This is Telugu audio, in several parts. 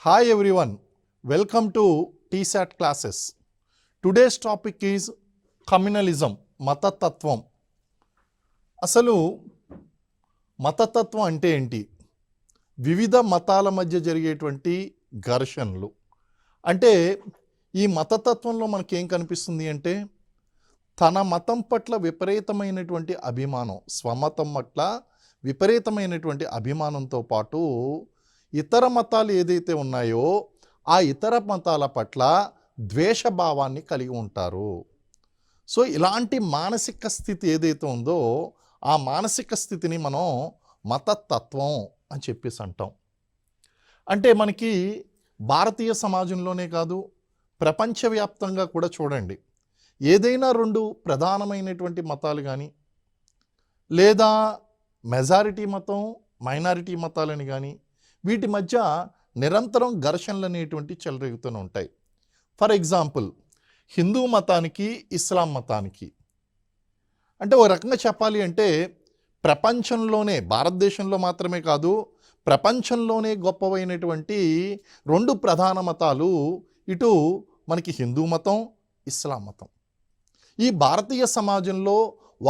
Hi everyone, welcome to TSAT classes. Today's topic is communalism, మతతత్వం. అసలు మతతత్వం అంటే ఏంటి? వివిధ మతాల మధ్య జరిగేటువంటి ఘర్షణలు. అంటే ఈ మతతత్వంలో మనకేం కనిపిస్తుంది అంటే తన మతం పట్ల విపరీతమైనటువంటి అభిమానం, స్వమతం పట్ల విపరీతమైనటువంటి అభిమానంతో పాటు ఇతర మతాలు ఏదైతే ఉన్నాయో ఆ ఇతర మతాల పట్ల ద్వేషభావాన్ని కలిగి ఉంటారు. సో ఇలాంటి మానసిక స్థితి ఏదైతే ఉందో ఆ మానసిక స్థితిని మనం మతతత్వం అని చెప్పేసి అంటాం. అంటే మనకి భారతీయ సమాజంలోనే కాదు, ప్రపంచవ్యాప్తంగా కూడా చూడండి, ఏదైనా రెండు ప్రధానమైనటువంటి మతాలు కానీ లేదా మెజారిటీ మతం మైనారిటీ మతాలని కానీ వీటి మధ్య నిరంతరం ఘర్షణలు అనేటువంటి చెలరేగుతూనే ఉంటాయి. ఫర్ ఎగ్జాంపుల్, హిందూ మతానికి ఇస్లాం మతానికి అంటే ఒక రకంగా చెప్పాలి అంటే ప్రపంచంలోనే, భారతదేశంలో మాత్రమే కాదు ప్రపంచంలోనే గొప్పవైనటువంటి రెండు ప్రధాన మతాలు ఇటు మనకి హిందూ మతం, ఇస్లాం మతం. ఈ భారతీయ సమాజంలో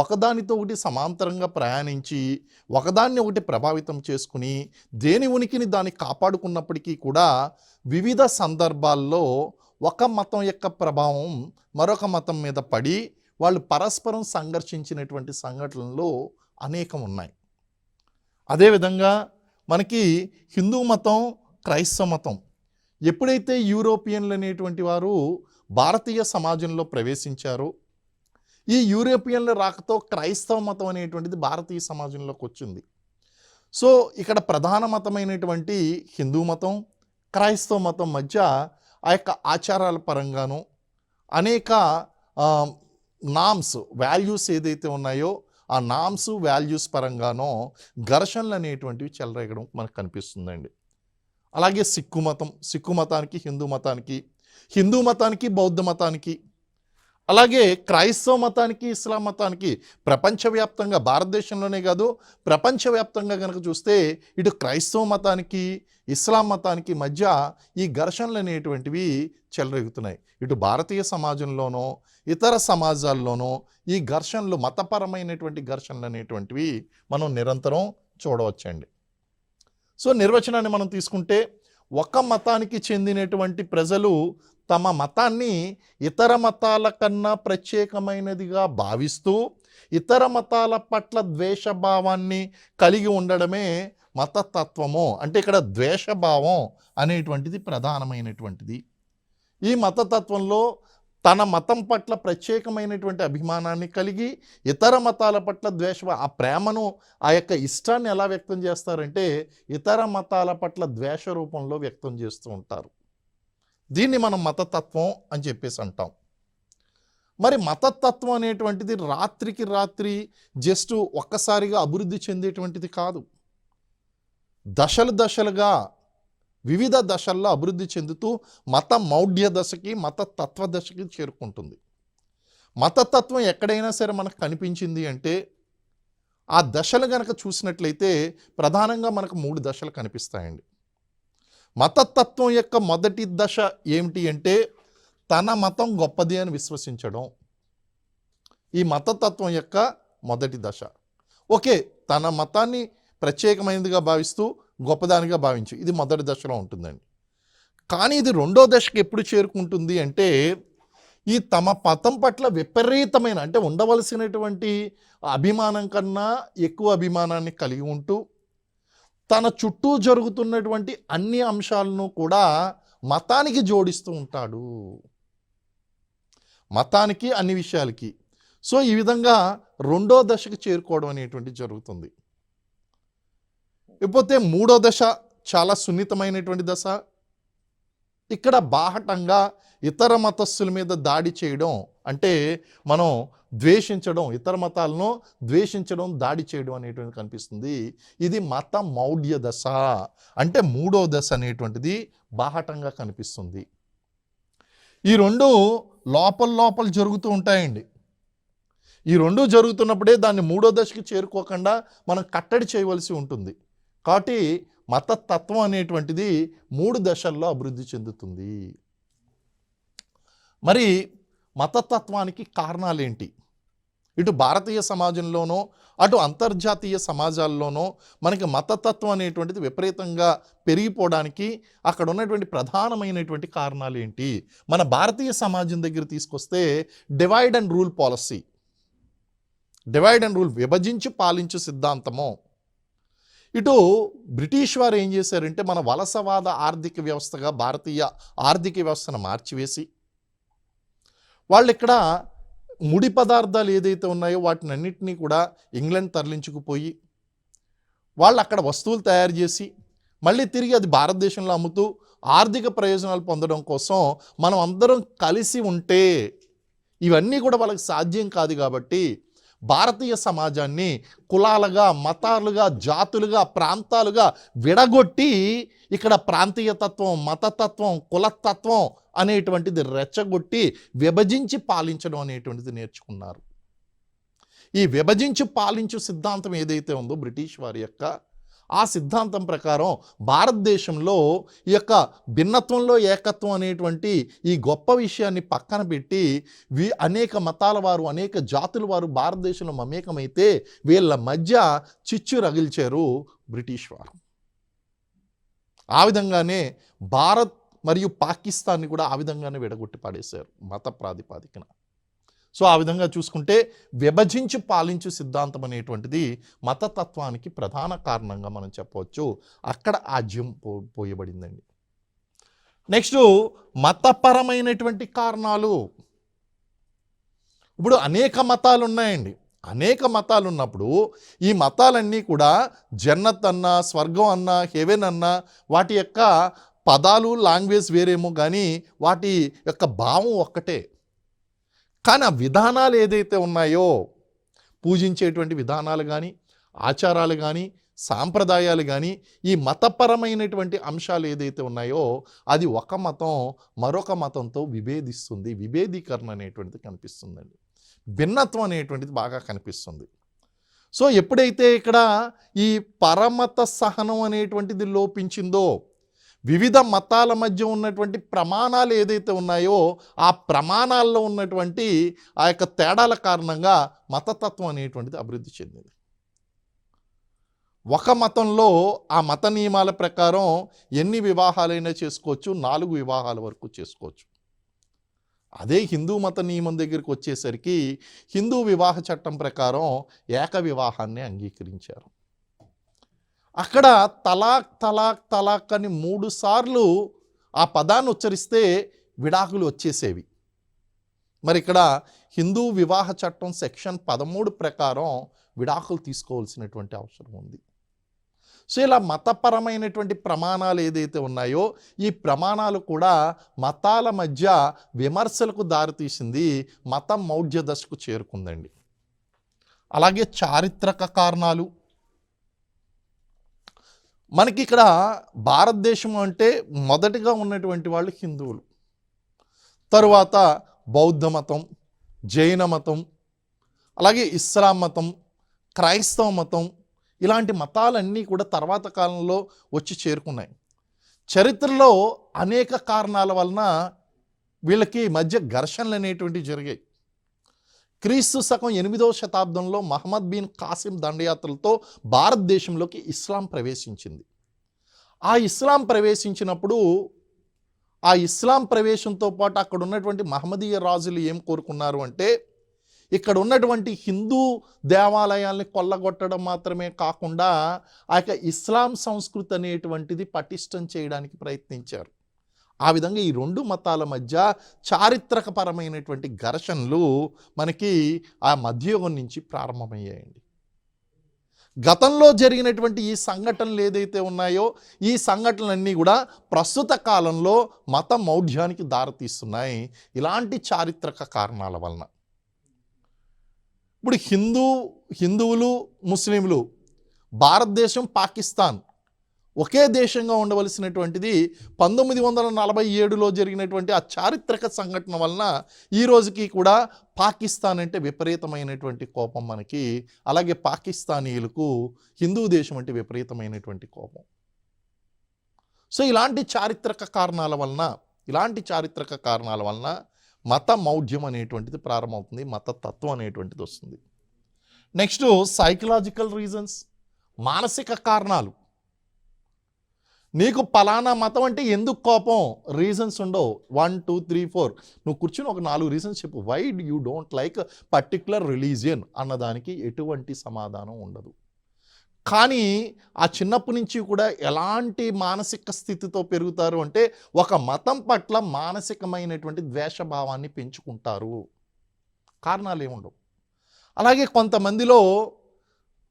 ఒకదానితో ఒకటి సమాంతరంగా ప్రయాణించి ఒకదాన్ని ఒకటి ప్రభావితం చేసుకుని దేని ఉనికిని దాన్ని కాపాడుకున్నప్పటికీ కూడా వివిధ సందర్భాల్లో ఒక మతం యొక్క ప్రభావం మరొక మతం మీద పడి వాళ్ళు పరస్పరం సంఘర్షించినటువంటి సంఘటనలు అనేకం ఉన్నాయి. అదేవిధంగా మనకి హిందూ మతం, క్రైస్తవ మతం ఎప్పుడైతే యూరోపియన్లు అనేటువంటి వారు భారతీయ సమాజంలో ప్రవేశించారో ఈ యూరోపియన్ల రాకతో క్రైస్తవ మతం అనేటువంటిది భారతీయ సమాజంలోకి వచ్చింది. సో ఇక్కడ ప్రధాన మతమైనటువంటి హిందూ మతం, క్రైస్తవ మతం మధ్య ఆ యొక్క ఆచారాల పరంగాను అనేక నామ్స్, వాల్యూస్ ఏదైతే ఉన్నాయో ఆ నామ్స్, వాల్యూస్ పరంగానో ఘర్షణలు అనేటువంటివి చెలరేగడం మనకు కనిపిస్తుందండి. అలాగే సిక్కు మతానికి హిందూ మతానికి, హిందూ మతానికి బౌద్ధ మతానికి, అలాగే క్రైస్తవ మతానికి ఇస్లాం మతానికి ప్రపంచవ్యాప్తంగా, భారతదేశంలోనే కాదు ప్రపంచవ్యాప్తంగా కనుక చూస్తే ఇటు క్రైస్తవ మతానికి ఇస్లాం మతానికి మధ్య ఈ ఘర్షణలు అనేటువంటివి చెలరేగుతున్నాయి. ఇటు భారతీయ సమాజంలోనో ఇతర సమాజాల్లోనో ఈ ఘర్షణలు, మతపరమైనటువంటి ఘర్షణలు అనేటువంటివి మనం నిరంతరం చూడవచ్చండి. సో నిర్వచనాన్ని మనం తీసుకుంటే ఒక మతానికి చెందినటువంటి ప్రజలు తమ మతాన్ని ఇతర మతాల కన్నా ప్రత్యేకమైనదిగా భావిస్తూ ఇతర మతాల పట్ల ద్వేషభావాన్ని కలిగి ఉండడమే మతతత్వము. అంటే ఇక్కడ ద్వేషభావం అనేటువంటిది ప్రధానమైనటువంటిది. ఈ మతతత్వంలో తన మతం పట్ల ప్రత్యేకమైనటువంటి అభిమానాన్ని కలిగి ఇతర మతాల పట్ల ఆ ప్రేమను, ఆ యొక్క ఇష్టాన్ని ఎలా వ్యక్తం చేస్తారంటే ఇతర మతాల పట్ల ద్వేష రూపంలో వ్యక్తం చేస్తూ ఉంటారు. దీన్ని మనం మతతత్వం అని చెప్పేసి అంటాం. మరి మతతత్వం అనేటువంటిది రాత్రికి రాత్రి జస్ట్ ఒక్కసారిగా అభివృద్ధి చెందేటువంటిది కాదు. దశలుగా వివిధ దశల్లో అభివృద్ధి చెందుతూ మత మౌఢ్య దశకి, మతతత్వ దశకి చేరుకుంటుంది. మతతత్వం ఎక్కడైనా సరే మనకు కనిపించింది అంటే ఆ దశలు కనుక చూసినట్లయితే ప్రధానంగా మనకు 3 దశలు కనిపిస్తాయండి. మతతత్వం యొక్క మొదటి దశ ఏమిటి అంటే తన మతం గొప్పది అని విశ్వసించడం. ఈ మతతత్వం యొక్క మొదటి దశ. ఓకే, తన మతాన్ని ప్రత్యేకమైనదిగా భావిస్తూ గొప్పదానిగా భావించు, ఇది మొదటి దశలో ఉంటుందండి. కానీ ఇది రెండో దశకి ఎప్పుడు చేరుకుంటుంది అంటే ఈ తమ మతం పట్ల విపరీతమైన, అంటే ఉండవలసినటువంటి అభిమానం కన్నా ఎక్కువ అభిమానాన్ని కలిగి ఉంటూ తన చుట్టూ జరుగుతున్నటువంటి అన్ని అంశాలను కూడా మతానికి జోడిస్తూ ఉంటాడు, మతానికి, అన్ని విషయాలకి. సో ఈ విధంగా రెండో దశకు చేరుకోవడం అనేటువంటి జరుగుతుంది. ఇకపోతే మూడో దశ చాలా సున్నితమైనటువంటి దశ. ఇక్కడ బాహటంగా ఇతర మతస్థుల మీద దాడి చేయడం, అంటే మనం ద్వేషించడం, ఇతర మతాలను ద్వేషించడం, దాడి చేయడం అనేటువంటి కనిపిస్తుంది. ఇది మత మౌఢ్య దశ. అంటే మూడో దశ అనేటువంటిది బాహటంగా కనిపిస్తుంది. ఈ రెండు లోపల జరుగుతూ ఉంటాయండి. ఈ రెండు జరుగుతున్నప్పుడే దాన్ని మూడో దశకి చేరుకోకుండా మనం కట్టడి చేయవలసి ఉంటుంది. కాబట్టి మతతత్వం అనేటువంటిది 3 దశల్లో అభివృద్ధి చెందుతుంది. మరి మతతత్వానికి కారణాలేంటి? ఇటు భారతీయ సమాజంలోనో అటు అంతర్జాతీయ సమాజాల్లోనో మనకి మతతత్వం అనేటువంటిది విపరీతంగా పెరిగిపోవడానికి అక్కడ ఉన్నటువంటి ప్రధానమైనటువంటి కారణాలు ఏంటి? మన భారతీయ సమాజం దగ్గర తీసుకొస్తే divide and rule policy, divide and rule, విభజించి పాలించు సిద్ధాంతము. ఇటు బ్రిటిష్ వారు ఏం చేశారంటే మన వలసవాద ఆర్థిక వ్యవస్థగా భారతీయ ఆర్థిక వ్యవస్థను మార్చివేసి వాళ్ళు ఇక్కడ ముడి పదార్థాలు ఏదైతే ఉన్నాయో వాటిని అన్నింటినీ కూడా ఇంగ్లాండ్ తరలించుకుపోయి వాళ్ళు అక్కడ వస్తువులు తయారు చేసి మళ్ళీ తిరిగి అది భారతదేశంలో అమ్ముతూ ఆర్థిక ప్రయోజనాలు పొందడం కోసం మనం అందరం కలిసి ఉంటే ఇవన్నీ కూడా వాళ్ళకి సాధ్యం కాదు. కాబట్టి భారతీయ సమాజాన్ని కులాలుగా, మతాలుగా, జాతులుగా, ప్రాంతాలుగా విడగొట్టి ఇక్కడ ప్రాంతీయతత్వం, మతతత్వం, కులతత్వం అనేటువంటిది రెచ్చగొట్టి విభజించి పాలించడం అనేటువంటిది నేర్చుకున్నారు. ఈ విభజించి పాలించు సిద్ధాంతం ఏదైతే ఉందో బ్రిటిష్ వారి యొక్క, ఆ సిద్ధాంతం ప్రకారం భారతదేశంలో ఈ యొక్క భిన్నత్వంలో ఏకత్వం అనేటువంటి ఈ గొప్ప విషయాన్ని పక్కన పెట్టి అనేక మతాల వారు, అనేక జాతుల వారు భారతదేశంలో మమేకమైతే వీళ్ళ మధ్య చిచ్చు రగిల్చారు బ్రిటిష్ వారు. ఆ విధంగానే భారత్ మరియు పాకిస్తాన్ని కూడా ఆ విధంగానే విడగొట్టి పాడేశారు మత ప్రాతిపాదికన. సో ఆ విధంగా చూసుకుంటే విభజించి పాలించు సిద్ధాంతం అనేటువంటిది మతతత్వానికి ప్రధాన కారణంగా మనం చెప్పవచ్చు. అక్కడ ఆజ్యం పోయబడిందండి. నెక్స్ట్ మతపరమైనటువంటి కారణాలు. ఇప్పుడు అనేక మతాలు ఉన్నాయండి. అనేక మతాలు ఉన్నప్పుడు ఈ మతాలన్నీ కూడా జన్నత్ అన్నా, స్వర్గం అన్నా, హెవెన్ అన్నా వాటి యొక్క పదాలు, లాంగ్వేజ్ వేరేమో కానీ వాటి యొక్క భావం ఒక్కటే. కానీ ఆ విధానాలు ఏదైతే ఉన్నాయో, పూజించేటువంటి విధానాలు కానీ, ఆచారాలు కానీ, సాంప్రదాయాలు కానీ, ఈ మతపరమైనటువంటి అంశాలు ఏదైతే ఉన్నాయో అది ఒక మతం మరొక మతంతో విభేదిస్తుంది. విభేదీకరణ అనేటువంటిది కనిపిస్తుందండి. భిన్నత్వం అనేటువంటిది బాగా కనిపిస్తుంది. సో ఎప్పుడైతే ఇక్కడ ఈ పరమత సహనం అనేటువంటిది లోపించిందో, వివిధ మతాల మధ్య ఉన్నటువంటి ప్రమాణాలు ఏదైతే ఉన్నాయో ఆ ప్రమాణాల్లో ఉన్నటువంటి ఆ యొక్క తేడాల కారణంగా మతతత్వం అనేటువంటిది అభివృద్ధి చెందింది. ఒక మతంలో ఆ మత నియమాల ప్రకారం ఎన్ని వివాహాలైనా చేసుకోవచ్చు, 4 వివాహాల వరకు చేసుకోవచ్చు. అదే హిందూ మత నియమం దగ్గరికి వచ్చేసరికి హిందూ వివాహ చట్టం ప్రకారం ఏక వివాహాన్ని అంగీకరించారు. అక్కడ తలాక్ తలాక్ తలాక్ అని 3 సార్లు ఆ పదాన్ని ఉచ్చరిస్తే విడాకులు వచ్చేసేవి. మరి ఇక్కడ హిందూ వివాహ చట్టం సెక్షన్ 13 ప్రకారం విడాకులు తీసుకోవాల్సినటువంటి అవసరం ఉంది. సో ఇలా మతపరమైనటువంటి ప్రమాణాలు ఏదైతే ఉన్నాయో ఈ ప్రమాణాలు కూడా మతాల మధ్య విమర్శలకు దారితీసింది, మతం మౌఢ్య దశకు చేరుకుందండి. అలాగే చారిత్రక కారణాలు. మనకి ఇక్కడ భారతదేశం అంటే మొదటిగా ఉన్నటువంటి వాళ్ళు హిందువులు, తరువాత బౌద్ధ మతం, జైన మతం, అలాగే ఇస్లాం మతం, క్రైస్తవ మతం, ఇలాంటి మతాలన్నీ కూడా తర్వాత కాలంలో వచ్చి చేరుకున్నాయి. చరిత్రలో అనేక కారణాల వలన వీళ్ళకి మధ్య ఘర్షణలు అనేటువంటివి జరిగాయి. క్రీస్తు శకం 8వ శతాబ్దంలో మహమ్మద్ బిన్ కాసిం దండయాత్రలతో భారతదేశంలోకి ఇస్లాం ప్రవేశించింది. ఆ ఇస్లాం ప్రవేశించినప్పుడు ఆ ఇస్లాం ప్రవేశంతో పాటు అక్కడ ఉన్నటువంటి మహమ్మదీయ రాజులు ఏం కోరుకున్నారు అంటే ఇక్కడ ఉన్నటువంటి హిందూ దేవాలయాల్ని కొల్లగొట్టడం మాత్రమే కాకుండా ఆ యొక్క ఇస్లాం సంస్కృతి అనేటువంటిది పటిష్టం చేయడానికి ప్రయత్నించారు. ఆ విధంగా ఈ 2 మతాల మధ్య చారిత్రకపరమైనటువంటి ఘర్షణలు మనకి ఆ మధ్యయుగం నుంచి ప్రారంభమయ్యాయండి. గతంలో జరిగినటువంటి ఈ సంఘటనలు ఏదైతే ఉన్నాయో ఈ సంఘటనలన్నీ కూడా ప్రస్తుత కాలంలో మత మౌఢ్యానికి దారితీస్తున్నాయి ఇలాంటి చారిత్రక కారణాల వలన. ఇప్పుడు హిందువులు, ముస్లింలు, భారతదేశం, పాకిస్తాన్ ఒకే దేశంగా ఉండవలసినటువంటిది 1947లో జరిగినటువంటి ఆ చారిత్రక సంఘటన వలన ఈ రోజుకి కూడా పాకిస్తాన్ అంటే విపరీతమైనటువంటి కోపం మనకి, అలాగే పాకిస్తానీయులకు హిందూ దేశం అంటే విపరీతమైనటువంటి కోపం. సో ఇలాంటి చారిత్రక కారణాల వలన మత మౌఢ్యం అనేటువంటిది ప్రారంభమవుతుంది, మతతత్వం అనేటువంటిది వస్తుంది. నెక్స్ట్ సైకలాజికల్ రీజన్స్, మానసిక కారణాలు. నీకు పలానా మతం అంటే ఎందుకు కోపం, రీజన్స్ ఉండవు. 1 2 3 4 నువ్వు కూర్చుని ఒక 4 రీజన్స్ చెప్పు, why you don't like particular religion అన్నదానికి ఎటువంటి సమాధానం ఉండదు. కానీ ఆ చిన్నప్పటి నుంచి కూడా ఎలాంటి మానసిక స్థితితో పెరుగుతారు అంటే ఒక మతం పట్ల మానసికమైనటువంటి ద్వేషభావాన్ని పెంచుకుంటారు, కారణాలు ఏముండవు. అలాగే కొంతమందిలో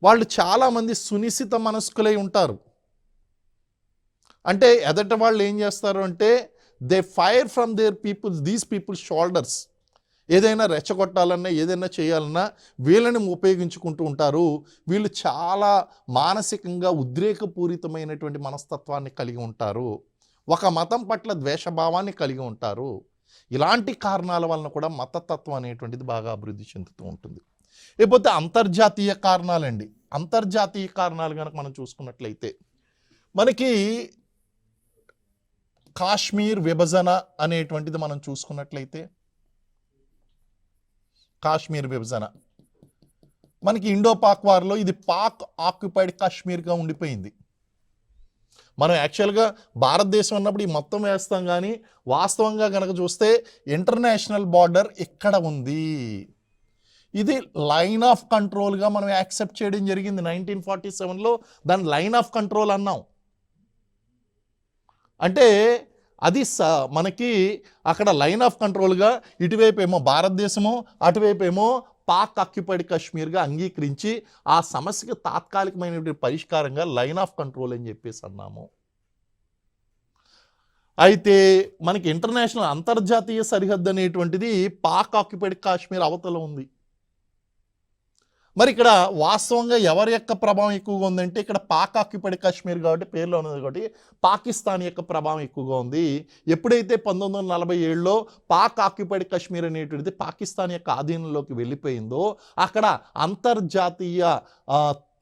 వాళ్ళు చాలామంది సునిశ్చిత మనస్కులై ఉంటారు. అంటే ఎదట వాళ్ళు ఏం చేస్తారు అంటే they fire from these people's shoulders. ఏదైనా రెచ్చగొట్టాలన్నా ఏదైనా చేయాలన్నా వీళ్ళని ఉపయోగించుకుంటూ ఉంటారు. వీళ్ళు చాలా మానసికంగా ఉద్రేకపూరితమైనటువంటి మనస్తత్వాన్ని కలిగి ఉంటారు, ఒక మతం పట్ల ద్వేషభావాన్ని కలిగి ఉంటారు. ఇలాంటి కారణాల వలన కూడా మతతత్వం అనేటువంటిది బాగా అభివృద్ధి చెందుతూ ఉంటుంది. లేకపోతే అంతర్జాతీయ కారణాలండి. అంతర్జాతీయ కారణాలు కనుక మనం చూసుకున్నట్లయితే మనకి కాశ్మీర్ విభజన అనేటువంటిది మనం చూసుకున్నట్లయితే, కాశ్మీర్ విభజన మనకి ఇండో పాక్ వార్లో ఇది పాక్ ఆక్యుపైడ్ కాశ్మీర్గా ఉండిపోయింది. మనం యాక్చువల్గా భారతదేశం అన్నప్పుడు ఈ మొత్తం వేస్తాం, కానీ వాస్తవంగా కనుక చూస్తే ఇంటర్నేషనల్ బార్డర్ ఇక్కడ ఉంది. ఇది లైన్ ఆఫ్ కంట్రోల్గా మనం యాక్సెప్ట్ చేయడం జరిగింది. 1947లో దాన్ని లైన్ ఆఫ్ కంట్రోల్ అన్నాం. అంటే అది మనకి అక్కడ లైన్ ఆఫ్ కంట్రోల్గా ఇటువైపు ఏమో భారతదేశము, అటువైపు ఏమో పాక్ ఆక్యుపైడ్ కాశ్మీర్గా అంగీకరించి ఆ సమస్యకి తాత్కాలికమైనటువంటి పరిష్కారంగా లైన్ ఆఫ్ కంట్రోల్ అని చెప్పేసి అన్నాము. అయితే మనకి ఇంటర్నేషనల్ అంతర్జాతీయ సరిహద్దు అనేటువంటిది పాక్ ఆక్యుపైడ్ కాశ్మీర్ అవతల ఉంది. మరి ఇక్కడ వాస్తవంగా ఎవరి యొక్క ప్రభావం ఎక్కువగా ఉందంటే ఇక్కడ పాక్ ఆక్యుపైడ్ కాశ్మీర్ కాబట్టి పేర్లో ఉన్నది కాబట్టి పాకిస్తాన్ యొక్క ప్రభావం ఎక్కువగా ఉంది. ఎప్పుడైతే 1947లో పాక్ ఆక్యుపైడ్ కాశ్మీర్ అనేటువంటిది పాకిస్తాన్ యొక్క ఆధీనంలోకి వెళ్ళిపోయిందో అక్కడ అంతర్జాతీయ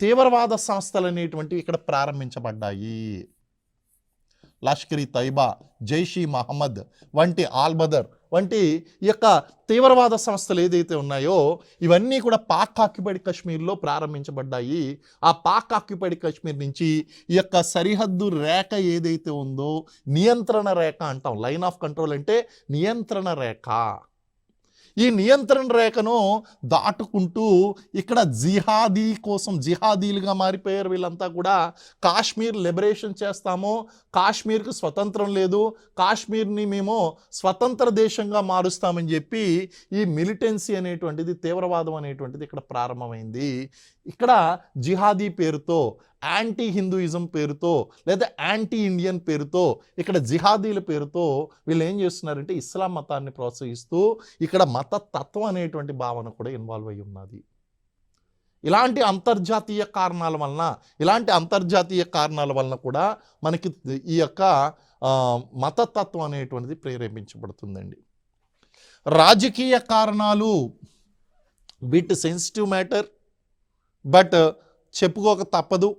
తీవ్రవాద సంస్థలు అనేటువంటివి ఇక్కడ ప్రారంభించబడ్డాయి. లష్కర్ ఈ తైబా, జైష్ ఈ మహమ్మద్ వంటి ఆల్బదర్ వంటి ఈ యొక్క తీవ్రవాద సంస్థలు ఏదైతే ఉన్నాయో ఇవన్నీ కూడా పాక్ ఆక్యుపైడ్ కాశ్మీర్లో ప్రారంభించబడ్డాయి. ఆ పాక్ ఆక్యుపైడ్ కాశ్మీర్ నుంచి ఈ యొక్క సరిహద్దు రేఖ ఏదైతే ఉందో నియంత్రణ రేఖ అంటాం. లైన్ ఆఫ్ కంట్రోల్ అంటే నియంత్రణ రేఖ. ఈ నియంత్రణ రేఖను దాటుకుంటూ ఇక్కడ జిహాదీలుగా మారిపోయారు. వీళ్ళంతా కూడా కాశ్మీర్ లిబరేషన్ చేస్తాము, కాశ్మీర్కి స్వతంత్రం లేదు, కాశ్మీర్ని మేము స్వతంత్ర దేశంగా మారుస్తామని చెప్పి ఈ మిలిటెన్సీ అనేటువంటిది, తీవ్రవాదం అనేటువంటిది ఇక్కడ ప్రారంభమైంది. ఇక్కడ జిహాదీ పేరుతో, యాంటీ హిందూయిజం పేరుతో లేదా యాంటీ ఇండియన్ పేరుతో, ఇక్కడ జిహాదీల పేరుతో వీళ్ళు ఏం చేస్తున్నారంటే ఇస్లాం మతాన్ని ప్రోత్సహిస్తూ ఇక్కడ మతతత్వం అనేటువంటి భావన కూడా ఇన్వాల్వ్ అయి ఉన్నది. ఇలాంటి అంతర్జాతీయ కారణాల వలన కూడా మనకి ఈ యొక్క మతతత్వం అనేటువంటిది ప్రేరేపించబడుతుందండి. రాజకీయ కారణాలు బిట్ సెన్సిటివ్ మ్యాటర్, బట్ చెప్పుకోక తప్పదు.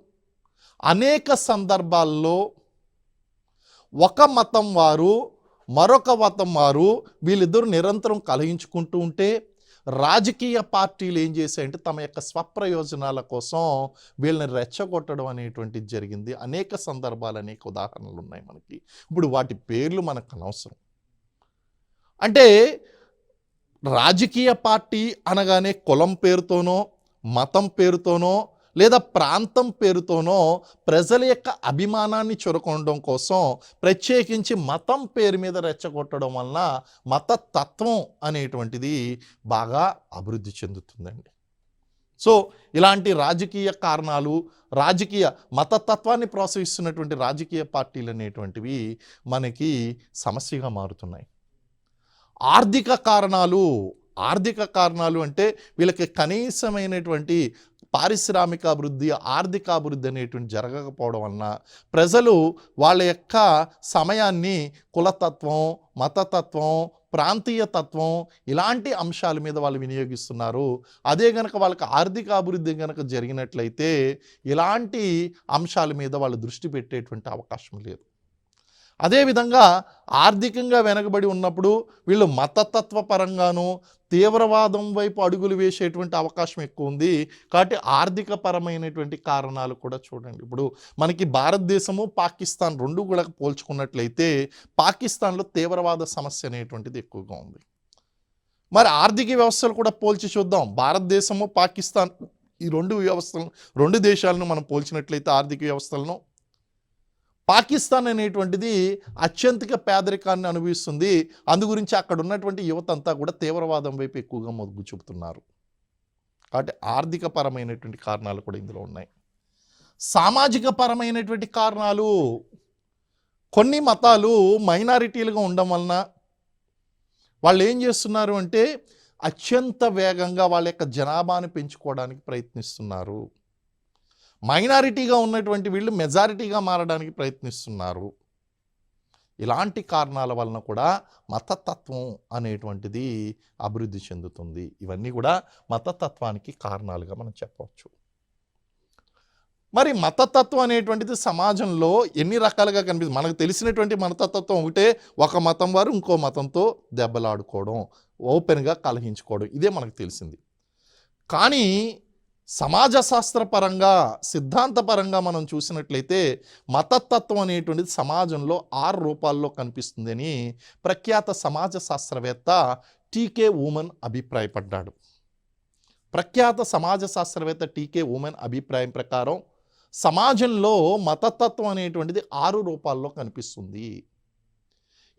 అనేక సందర్భాల్లో ఒక మతం వారు మరొక మతం వారు వీళ్ళిద్దరూ నిరంతరం కలహించుకుంటూ ఉంటే రాజకీయ పార్టీలు ఏం చేశాయంటే తమ యొక్క స్వప్రయోజనాల కోసం వీళ్ళని రెచ్చగొట్టడం అనేటువంటిది జరిగింది. అనేక సందర్భాలు, అనేక ఉదాహరణలు ఉన్నాయి మనకి. ఇప్పుడు వాటి పేర్లు మనకు అనవసరం. అంటే రాజకీయ పార్టీ అనగానే కులం పేరుతోనో, మతం పేరుతోనో లేదా ప్రాంతం పేరుతోనో ప్రజల యొక్క అభిమానాన్ని చురకొనడం కోసం ప్రత్యేకించి మతం పేరు మీద రెచ్చగొట్టడం వలన మతతత్వం అనేటువంటిది బాగా అభివృద్ధి చెందుతుందండి. సో ఇలాంటి రాజకీయ కారణాలు, మతతత్వాన్ని ప్రోత్సహిస్తున్నటువంటి రాజకీయ పార్టీలు అనేటువంటివి మనకి సమస్యగా మారుతున్నాయి. ఆర్థిక కారణాలు అంటే వీళ్ళకి కనీసమైనటువంటి పారిశ్రామిక అభివృద్ధి, ఆర్థిక అభివృద్ధి అనేటువంటి జరగకపోవడం వలన ప్రజలు వాళ్ళ యొక్క సమయాన్ని కులతత్వం, మతతత్వం, ప్రాంతీయతత్వం ఇలాంటి అంశాల మీద వాళ్ళు వినియోగిస్తున్నారు. అదే కనుక వాళ్ళకి ఆర్థిక అభివృద్ధి కనుక జరిగినట్లయితే ఇలాంటి అంశాల మీద వాళ్ళు దృష్టి పెట్టేటువంటి అవకాశం లేదు. అదేవిధంగా ఆర్థికంగా వెనకబడి ఉన్నప్పుడు వీళ్ళు మతతత్వ పరంగాను తీవ్రవాదం వైపు అడుగులు వేసేటువంటి అవకాశం ఎక్కువ ఉంది. కాబట్టి ఆర్థిక పరమైనటువంటి కారణాలు కూడా చూడండి. ఇప్పుడు మనకి భారతదేశము పాకిస్తాన్ రెండు కూడా పోల్చుకున్నట్లయితే పాకిస్తాన్లో తీవ్రవాద సమస్య అనేటువంటిది ఎక్కువగా ఉంది. మరి ఆర్థిక వ్యవస్థలు కూడా పోల్చి చూద్దాం. భారతదేశము పాకిస్తాన్ ఈ రెండు దేశాలను మనం పోల్చినట్లయితే ఆర్థిక వ్యవస్థలను, పాకిస్తాన్ అనేటువంటిది అత్యంతిక పేదరికాన్ని అనుభవిస్తుంది. అందు గురించి అక్కడ ఉన్నటువంటి యువత అంతా కూడా తీవ్రవాదం వైపు ఎక్కువగా మొగ్గు చూపుతున్నారు. కాబట్టి ఆర్థిక పరమైనటువంటి కారణాలు కూడా ఇందులో ఉన్నాయి. సామాజిక పరమైనటువంటి కారణాలు, కొన్ని మతాలు మైనారిటీలుగా ఉండడం వలన వాళ్ళు ఏం చేస్తున్నారు అంటే అత్యంత వేగంగా వాళ్ళ యొక్క జనాభాను పెంచుకోవడానికి ప్రయత్నిస్తున్నారు. మైనారిటీగా ఉన్నటువంటి వీళ్ళు మెజారిటీగా మారడానికి ప్రయత్నిస్తున్నారు. ఇలాంటి కారణాల వలన కూడా మతతత్వం అనేటువంటిది అభివృద్ధి చెందుతుంది. ఇవన్నీ కూడా మతతత్వానికి కారణాలుగా మనం చెప్పవచ్చు. మరి మతతత్వం అనేటువంటిది సమాజంలో ఎన్ని రకాలుగా కనిపిస్తుంది? మనకు తెలిసినటువంటి మతతత్వం ఒకటే, ఒక మతం వారు ఇంకో మతంతో దెబ్బలాడుకోవడం, ఓపెన్గా కలహించుకోవడం, ఇదే మనకు తెలిసింది. కానీ సమాజ శాస్త్రపరంగా సిద్ధాంతపరంగా మనం చూసినట్లయితే మతతత్వం అనేటువంటిది సమాజంలో 6 రూపాల్లో కనిపిస్తుంది అని ప్రఖ్యాత సమాజ శాస్త్రవేత్త టీకే ఊమన్ అభిప్రాయపడ్డాడు. ప్రఖ్యాత సమాజ శాస్త్రవేత్త టీకే ఊమన్ అభిప్రాయం ప్రకారం సమాజంలో మతతత్వం అనేటువంటిది 6 రూపాల్లో కనిపిస్తుంది.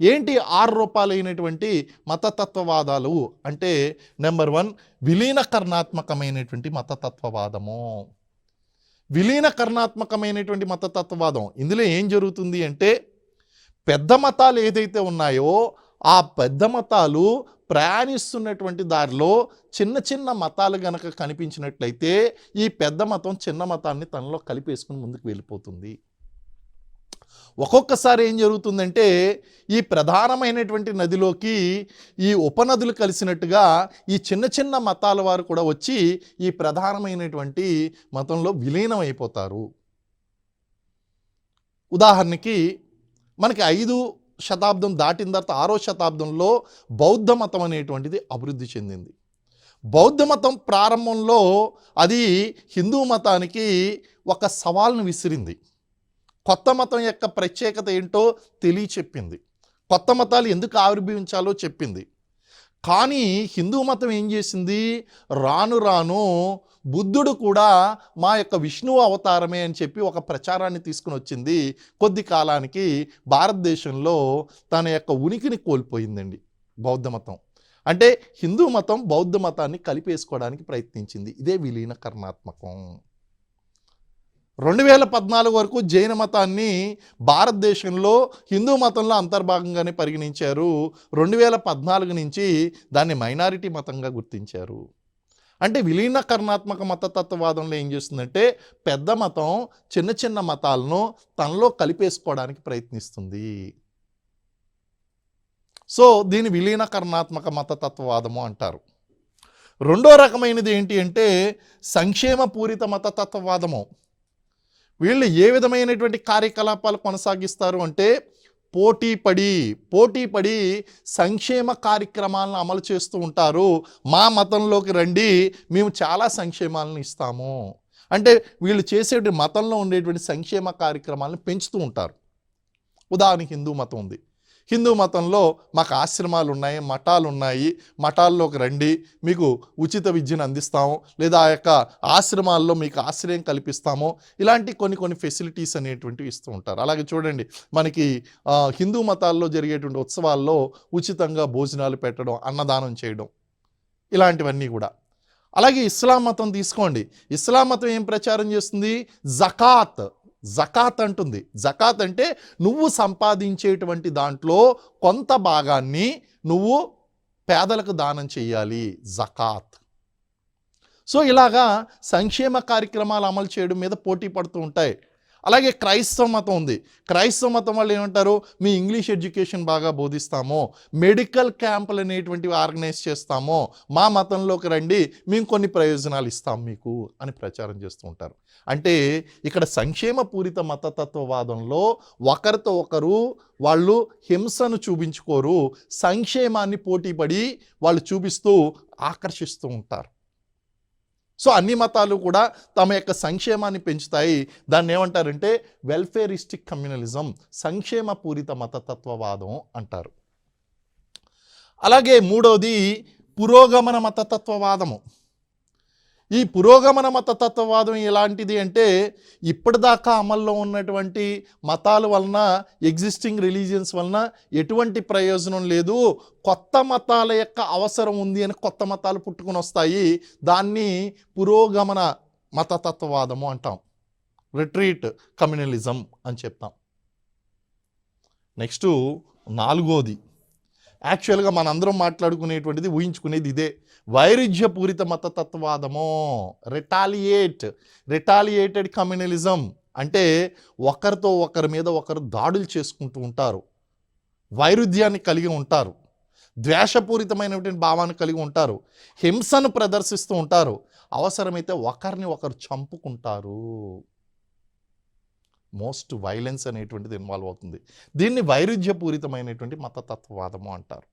ఏంటి 6 రూపాలైనటువంటి మతతత్వవాదాలు అంటే, నెంబర్ 1 విలీనకరణాత్మకమైనటువంటి మతతత్వవాదము. విలీనకరణాత్మకమైనటువంటి మతతత్వవాదం, ఇందులో ఏం జరుగుతుంది అంటే పెద్ద మతాలు ఏదైతే ఉన్నాయో ఆ పెద్ద మతాలు ప్రయాణిస్తున్నటువంటి దారిలో చిన్న చిన్న మతాలు గనక కనిపించినట్లయితే ఈ పెద్ద మతం చిన్న మతాన్ని తనలో కలిపేసుకుని ముందుకు వెళ్ళిపోతుంది. ఒక్కొక్కసారి ఏం జరుగుతుందంటే ఈ ప్రధానమైనటువంటి నదిలోకి ఈ ఉపనదులు కలిసినట్టుగా ఈ చిన్న చిన్న మతాల వారు కూడా వచ్చి ఈ ప్రధానమైనటువంటి మతంలో విలీనం అయిపోతారు. ఉదాహరణకి మనకి 5వ శతాబ్దం దాటిన తర్వాత 6వ శతాబ్దంలో బౌద్ధ మతం అనేటువంటిది అభివృద్ధి చెందింది. బౌద్ధ మతం ప్రారంభంలో అది హిందూ మతానికి ఒక సవాల్ను విసిరింది. కొత్త మతం యొక్క ప్రత్యేకత ఏంటో తెలియచెప్పింది. కొత్త మతాలు ఎందుకు ఆవిర్భవించాలో చెప్పింది. కానీ హిందూ మతం ఏం చేసింది, రాను రాను బుద్ధుడు కూడా మా యొక్క విష్ణువు అవతారమే అని చెప్పి ఒక ప్రచారాన్ని తీసుకుని వచ్చింది. కొద్ది కాలానికి భారతదేశంలో తన యొక్క ఉనికిని కోల్పోయిందండి బౌద్ధ మతం. అంటే హిందూ మతం బౌద్ధ మతాన్ని కలిపేసుకోవడానికి ప్రయత్నించింది. ఇదే విలీనకరణాత్మకం. 2014 వరకు జైన మతాన్ని భారతదేశంలో హిందూ మతంలో అంతర్భాగంగానే పరిగణించారు. 2014 నుంచి దాన్ని మైనారిటీ మతంగా గుర్తించారు. అంటే విలీనకరణాత్మక మతతత్వవాదంలో ఏం చేస్తుందంటే పెద్ద మతం చిన్న చిన్న మతాలను తనలో కలిపేసుకోవడానికి ప్రయత్నిస్తుంది. సో దీని విలీనకరణాత్మక మతతత్వవాదము అంటారు. రెండో రకమైనది ఏంటి అంటే సంక్షేమ పూరిత మతతత్వవాదము. వీళ్ళు ఏ విధమైనటువంటి కార్యకలాపాలు కొనసాగిస్తారు అంటే పోటీ పడి సంక్షేమ కార్యక్రమాలను అమలు చేస్తూ ఉంటారు. మా మతంలోకి రండి, మేము చాలా సంక్షేమాలను ఇస్తాము అంటే వీళ్ళు చేసేటువంటి మతంలో ఉండేటువంటి సంక్షేమ కార్యక్రమాలను పెంచుతూ ఉంటారు. ఉదాహరణకి హిందూ మతం ఉంది. హిందూ మతంలో మాకు ఆశ్రమాలు ఉన్నాయి, మఠాలు ఉన్నాయి, మఠాల్లోకి రండి, మీకు ఉచిత విద్యను అందిస్తాము, లేదా ఆ యొక్క ఆశ్రమాల్లో మీకు ఆశ్రయం కల్పిస్తాము, ఇలాంటి కొన్ని ఫెసిలిటీస్ అనేటువంటివి ఇస్తూ ఉంటారు. అలాగే చూడండి మనకి హిందూ మతాల్లో జరిగేటువంటి ఉత్సవాల్లో ఉచితంగా భోజనాలు పెట్టడం, అన్నదానం చేయడం, ఇలాంటివన్నీ కూడా. అలాగే ఇస్లాం మతం తీసుకోండి. ఇస్లాం మతం ఏం ప్రచారం చేస్తుంది, జకాత్ అంటుంది. జకాత్ అంటే నువ్వు సంపాదించేటువంటి దాంట్లో కొంత భాగాన్ని నువ్వు పేదలకు దానం చేయాలి, జకాత్. సో ఇలాగా సంక్షేమ కార్యక్రమాలు అమలు చేయడం మీద పోటీ పడుతూ ఉంటాయి. అలాగే క్రైస్తవ మతం ఉంది. క్రైస్తవ మతం వాళ్ళు ఏమంటారు, మీ ఇంగ్లీష్ ఎడ్యుకేషన్ బాగా బోధిస్తాము, మెడికల్ క్యాంపులు అనేటువంటివి ఆర్గనైజ్ చేస్తాము, మా మతంలోకి రండి, మేము కొన్ని ప్రయోజనాలు ఇస్తాం మీకు అని ప్రచారం చేస్తూ ఉంటారు. అంటే ఇక్కడ సంక్షేమ పూరిత మతతత్వవాదంలో ఒకరితో ఒకరు వాళ్ళు హింసను చూపించుకోరు, సంక్షేమాన్ని పోటీపడి వాళ్ళు చూపిస్తూ ఆకర్షిస్తూ ఉంటారు. సో అన్ని మతాలు కూడా తమ యొక్క సంక్షేమాన్ని పెంచుతాయి. దాన్ని ఏమంటారంటే వెల్ఫేరిస్టిక్ కమ్యూనలిజం, సంక్షేమ పూరిత మతతత్వవాదం అంటారు. అలాగే మూడవది పురోగమన మతతత్వవాదము. ఈ పురోగమన మతతత్వవాదం ఎలాంటిది అంటే ఇప్పటిదాకా అమల్లో ఉన్నటువంటి మతాల వలన, ఎగ్జిస్టింగ్ రిలీజియన్స్ వలన ఎటువంటి ప్రయోజనం లేదు, కొత్త మతాల యొక్క అవసరం ఉంది అని కొత్త మతాలు పుట్టుకొని వస్తాయి. దాన్ని పురోగమన మతతత్వవాదము అంటాం, రిట్రీట్ కమ్యూనలిజం అని చెప్తాం. నెక్స్ట్ నాలుగోది, యాక్చువల్గా మనందరం మాట్లాడుకునేటువంటిది, ఊహించుకునేది ఇదే, వైరుధ్యపూరిత మతతత్వవాదము, రిటాలియేటెడ్ కమ్యూనలిజం. అంటే ఒకరితో ఒకరి మీద ఒకరు దాడులు చేసుకుంటూ ఉంటారు, వైరుధ్యాన్ని కలిగి ఉంటారు, ద్వేషపూరితమైనటువంటి భావాన్ని కలిగి ఉంటారు, హింసను ప్రదర్శిస్తూ ఉంటారు, అవసరమైతే ఒకరిని ఒకరు చంపుకుంటారు. మోస్ట్ వైలెన్స్ అనేటువంటిది ఇన్వాల్వ్ అవుతుంది. దీన్ని వైరుధ్యపూరితమైనటువంటి మతతత్వవాదము అంటారు.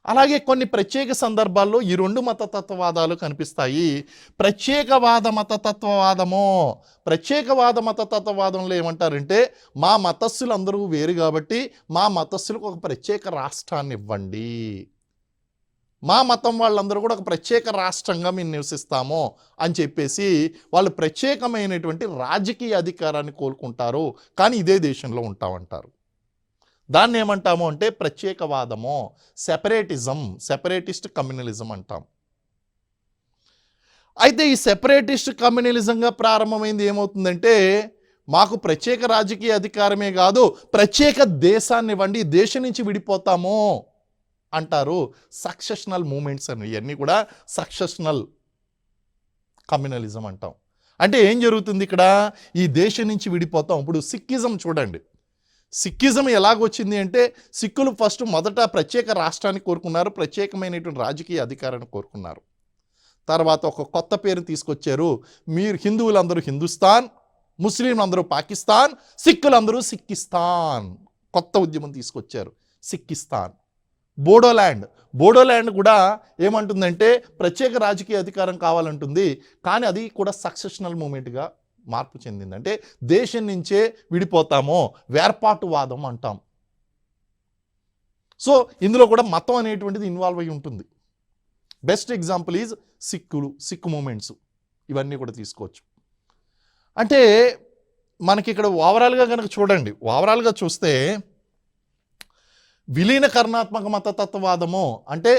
అలాగే కొన్ని ప్రత్యేక సందర్భాల్లో ఈ రెండు మతతత్వవాదాలు కనిపిస్తాయి. ప్రత్యేకవాద మతతత్వవాదంలో ఏమంటారంటే మా మతస్థులు అందరూ వేరు కాబట్టి మా మతస్థులకు ఒక ప్రత్యేక రాష్ట్రాన్ని ఇవ్వండి, మా మతం వాళ్ళందరూ కూడా ఒక ప్రత్యేక రాష్ట్రంగా మేము నివసిస్తాము అని చెప్పేసి వాళ్ళు ప్రత్యేకమైనటువంటి రాజకీయ అధికారాన్ని కోరుకుంటారు, కానీ ఇదే దేశంలో ఉంటామంటారు. దాన్ని ఏమంటాము అంటే ప్రత్యేకవాదము, సెపరేటిస్ట్ కమ్యూనలిజం అంటాం. అయితే ఈ సెపరేటిస్ట్ కమ్యూనలిజంగా ప్రారంభమైంది ఏమవుతుందంటే మాకు ప్రత్యేక రాజకీయ అధికారమే కాదు, ప్రత్యేక దేశాన్ని ఇవ్వండి, దేశం నుంచి విడిపోతాము అంటారు. సక్సెషనల్ మూమెంట్స్ అని, ఇవన్నీ కూడా సక్సెషనల్ కమ్యూనలిజం అంటాం. అంటే ఏం జరుగుతుంది ఇక్కడ, ఈ దేశం నుంచి విడిపోతాం. ఇప్పుడు సిక్కిజం చూడండి, సిక్కిజం ఎలాగొచ్చింది అంటే సిక్కులు మొదట ప్రత్యేక రాష్ట్రాన్ని కోరుకున్నారు, ప్రత్యేకమైనటువంటి రాజకీయ అధికారాన్ని కోరుకున్నారు. తర్వాత ఒక కొత్త పేరు తీసుకొచ్చారు, మీరు హిందువులందరూ హిందుస్థాన్, ముస్లింలందరూ పాకిస్తాన్, సిక్కులందరూ సిక్కిస్తాన్. కొత్త ఉద్యమం తీసుకొచ్చారు, సిక్కిస్తాన్. బోడోల్యాండ్ కూడా ఏమంటుందంటే ప్రత్యేక రాజకీయ అధికారం కావాలంటుంది, కానీ అది కూడా సక్సెషనల్ మూమెంట్గా మార్పు చెందింది. అంటే దేశం నుంచే విడిపోతామో, వేర్పాటువాదం అంటాం. సో ఇందులో కూడా మతం అనేటువంటిది ఇన్వాల్వ్ అయి ఉంటుంది. Best example is Sikh moments, ఇవన్నీ కూడా తీసుకోవచ్చు. అంటే మనకి ఇక్కడ ఓవరాల్గా కనుక చూడండి, ఓవరాల్గా చూస్తే విలీనకరణాత్మక మతతత్వవాదము అంటే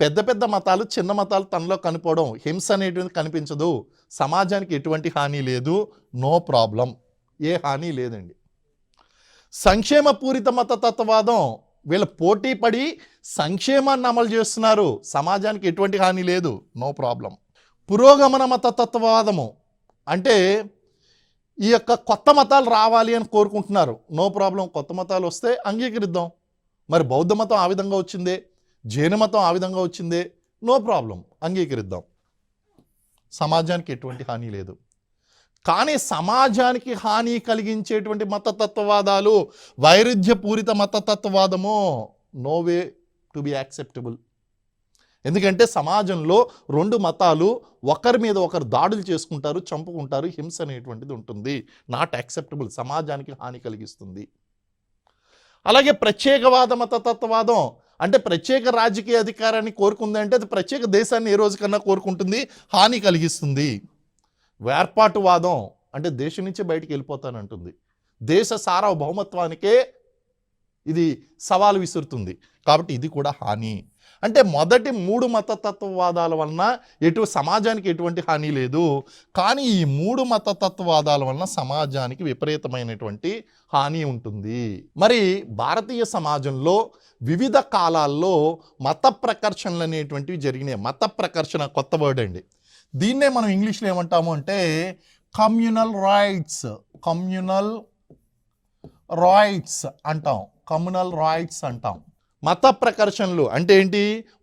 పెద్ద పెద్ద మతాలు చిన్న మతాలు తనలో కనిపోవడం, హింస అనేటువంటిది కనిపించదు, సమాజానికి ఎటువంటి హాని లేదు, నో ప్రాబ్లం, ఏ హాని లేదండి. సంక్షేమ పూరిత మతతత్వవాదం, వీళ్ళు పోటీ పడి సంక్షేమాన్ని అమలు చేస్తున్నారు, సమాజానికి ఎటువంటి హాని లేదు, నో ప్రాబ్లం. పురోగమన మతతత్వవాదము అంటే ఈ యొక్క కొత్త మతాలు రావాలి అని కోరుకుంటున్నారు, నో ప్రాబ్లం, కొత్త మతాలు వస్తే అంగీకరిద్దాం. మరి బౌద్ధ మతం ఆ విధంగా వచ్చిందే, జైన మతం ఆ విధంగా వచ్చిందే, నో ప్రాబ్లం, అంగీకరిద్దాం, సమాజానికి ఎటువంటి హాని లేదు. కానీ సమాజానికి హాని కలిగించేటువంటి మతతత్వవాదాలు, వైరుధ్యపూరిత మతతత్వవాదము, no way to be acceptable. ఎందుకంటే సమాజంలో రెండు మతాలు ఒకరి మీద ఒకరు దాడులు చేసుకుంటారు, చంపుకుంటారు, హింస అనేటువంటిది ఉంటుంది, నాట్ యాక్సెప్టబుల్, సమాజానికి హాని కలిగిస్తుంది. అలాగే ప్రత్యేకవాద మతతత్వవాదం అంటే ప్రత్యేక రాజకీయ అధికారాన్ని కోరుకుంది అంటే అది ప్రత్యేక దేశాన్ని ఏ రోజుకన్నా కోరుకుంటుంది, హాని కలిగిస్తుంది. వేర్పాటువాదం అంటే దేశం నుంచి బయటికి వెళ్ళిపోతానంటుంది, దేశ సార్వభౌమత్వానికే ఇది సవాలు విసురుతుంది, కాబట్టి ఇది కూడా హాని. అంటే మొదటి మూడు మతతత్వవాదాల వలన సమాజానికి ఎటువంటి హాని లేదు, కానీ ఈ మూడు మతతత్వవాదాల వలన సమాజానికి విపరీతమైనటువంటి హాని ఉంటుంది. మరి భారతీయ సమాజంలో వివిధ కాలాల్లో మత ప్రకర్షణలు అనేటువంటివి జరిగినాయి. మత ప్రకర్షణ కొత్త వర్డ్ అండి, దీన్నే మనం ఇంగ్లీష్లో ఏమంటాము అంటే కమ్యూనల్ రైట్స్, కమ్యూనల్ రైట్స్ అంటాం, కమ్యూనల్ రైట్స్ అంటాం. మత ప్రకర్షణలు అంటే ఏంటి?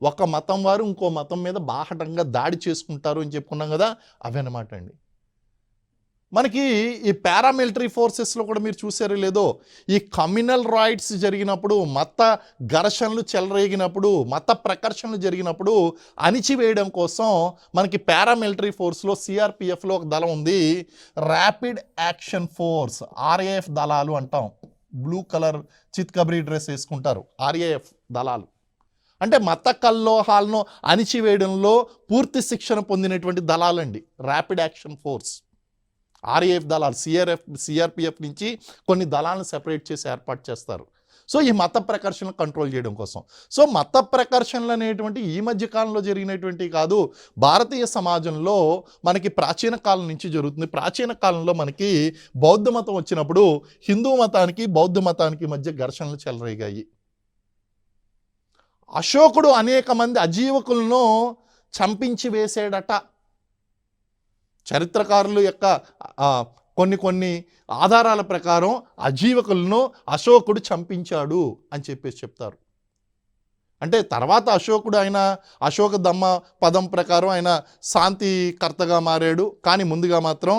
ఒక మతం వారు ఇంకో మతం మీద బాహటంగా దాడి చేసుకుంటారు అని చెప్పుకున్నాం కదా, అవన్నమాట అండి. మనకి ఈ పారామిలిటరీ ఫోర్సెస్లో కూడా మీరు చూసారో లేదో, ఈ కమ్యూనల్ రైట్స్ జరిగినప్పుడు, మత ఘర్షణలు చెలరేగినప్పుడు, మత ప్రకర్షణలు జరిగినప్పుడు అణిచివేయడం కోసం మనకి పారామిలిటరీ ఫోర్స్లో సిఆర్పిఎఫ్లో ఒక దళం ఉంది, ర్యాపిడ్ యాక్షన్ ఫోర్స్, ఆర్ఏఎఫ్ దళాలు అంటాం. బ్లూ కలర్ చిత్కబరీ డ్రెస్ వేసుకుంటారు, ఆర్ఏఎఫ్ దళాలు. అంటే మత కల్లోహాలను అణిచివేయడంలో పూర్తి శిక్షణ పొందినటువంటి దళాలండి ర్యాపిడ్ యాక్షన్ ఫోర్స్. ఆర్ఏఎఫ్ దళాలు సిఆర్పిఎఫ్ నుంచి కొన్ని దళాలను సెపరేట్ చేసి ఏర్పాటు చేస్తారు. సో ఈ మత ప్రకర్షణలు కంట్రోల్ చేయడం కోసం. సో మత ప్రకర్షణలు అనేటువంటి ఈ మధ్య కాలంలో జరిగినటువంటివి కాదు, భారతీయ సమాజంలో మనకి ప్రాచీన కాలం నుంచి జరుగుతుంది. ప్రాచీన కాలంలో మనకి బౌద్ధ మతం వచ్చినప్పుడు హిందూ మతానికి బౌద్ధ మతానికి మధ్య ఘర్షణలు చెలరేగాయి. అశోకుడు అనేక మంది అజీవకులను చంపించి వేసాడట. చరిత్రకారుల యొక్క కొన్ని ఆధారాల ప్రకారం అజీవకులను అశోకుడు చంపించాడు అని చెప్పేసి చెప్తారు. అంటే తర్వాత అశోకుడు ఆయన అశోక దమ్మ పదం ప్రకారం ఆయన శాంతికర్తగా మారాడు, కానీ ముందుగా మాత్రం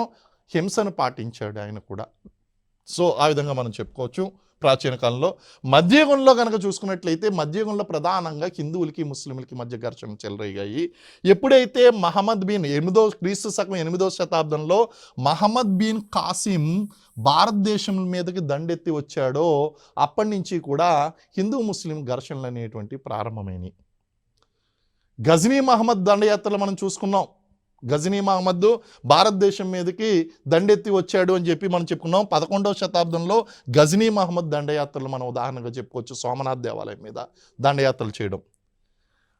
హింసను పాటించాడు ఆయన కూడా. సో ఆ విధంగా మనం చెప్పుకోవచ్చు. ప్రాచీన కాలంలో మధ్యయుగంలో కనుక చూసుకున్నట్లయితే మధ్యయుగంలో ప్రధానంగా హిందువులకి ముస్లింలకి మధ్య ఘర్షణ చెలరేగాయి. ఎప్పుడైతే మహమ్మద్ బిన్ క్రీస్తు శకం 8వ శతాబ్దంలో మహమ్మద్ బిన్ కాసిం భారతదేశం మీదకి దండెత్తి వచ్చాడో అప్పటి నుంచి కూడా హిందూ ముస్లిం ఘర్షణలు అనేటువంటి ప్రారంభమైనవి. గజనీ మహమ్మద్ దండయాత్రలు మనం చూసుకున్నాం. గజనీ మహమ్మద్ భారతదేశం మీదకి దండెత్తి వచ్చాడు అని చెప్పి మనం చెప్పుకున్నాం. 11వ శతాబ్దంలో గజనీ మహమ్మద్ దండయాత్రలు మనం ఉదాహరణగా చెప్పుకోవచ్చు. సోమనాథ్ దేవాలయం మీద దండయాత్రలు చేయడం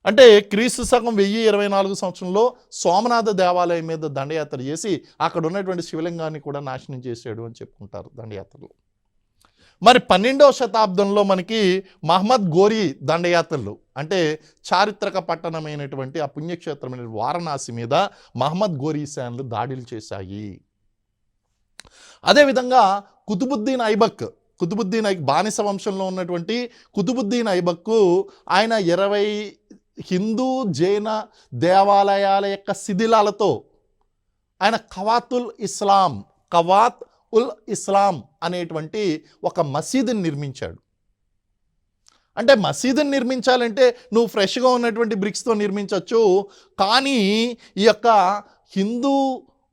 అంటే క్రీస్తు శకం 1024 సంవత్సరంలో సోమనాథ దేవాలయం మీద దండయాత్ర చేసి అక్కడ ఉన్నటువంటి శివలింగాన్ని కూడా నాశనం చేశాడు అని చెప్పుకుంటారు దండయాత్రలు. మరి 12వ శతాబ్దంలో మనకి మహమ్మద్ గోరీ దండయాత్రలు అంటే చారిత్రక పట్టణమైనటువంటి ఆ పుణ్యక్షేత్రమైన వారణాసి మీద మహమ్మద్ గోరీ సేనలు దాడులు చేశాయి. అదేవిధంగా కుతుబుద్దీన్ ఐబక్ బానిస వంశంలో ఉన్నటువంటి కుతుబుద్దీన్ ఐబక్ ఆయన 20 హిందూ జైన దేవాలయాల యొక్క శిథిలాలతో ఆయన కవాత్ ఉల్ ఇస్లాం అనేటువంటి ఒక మసీదుని నిర్మించాడు. అంటే మసీదుని నిర్మించాలంటే నువ్వు ఫ్రెష్గా ఉన్నటువంటి బ్రిక్స్తో నిర్మించవచ్చు, కానీ ఈ యొక్క హిందూ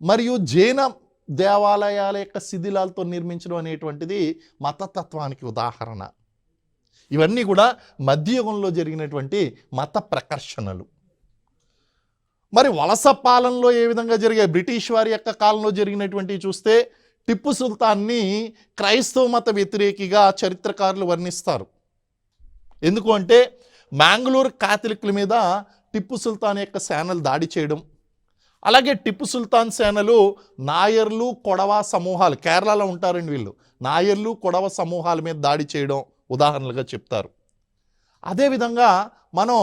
మరియు జైన దేవాలయాల యొక్క శిథిలాలతో నిర్మించడం అనేటువంటిది మతతత్వానికి ఉదాహరణ. ఇవన్నీ కూడా మధ్యయుగంలో జరిగినటువంటి మత ప్రకర్షణలు. మరి వలస పాలనలో ఏ విధంగా జరిగాయి? బ్రిటిష్ వారి యొక్క కాలంలో జరిగినటువంటివి చూస్తే టిప్పు సుల్తాన్ని క్రైస్తవ మత వ్యతిరేకిగా చరిత్రకారులు వర్ణిస్తారు. ఎందుకు అంటే మ్యాంగ్లూర్ కాథలిక్ల మీద టిప్పు సుల్తాన్ యొక్క సేనలు దాడి చేయడం, అలాగే టిప్పు సుల్తాన్ సేనలు నాయర్లు కొడవ సమూహాలు, కేరళలో ఉంటారండి వీళ్ళు, నాయర్లు కొడవ సమూహాల మీద దాడి చేయడం ఉదాహరణలుగా చెప్తారు. అదేవిధంగా మనం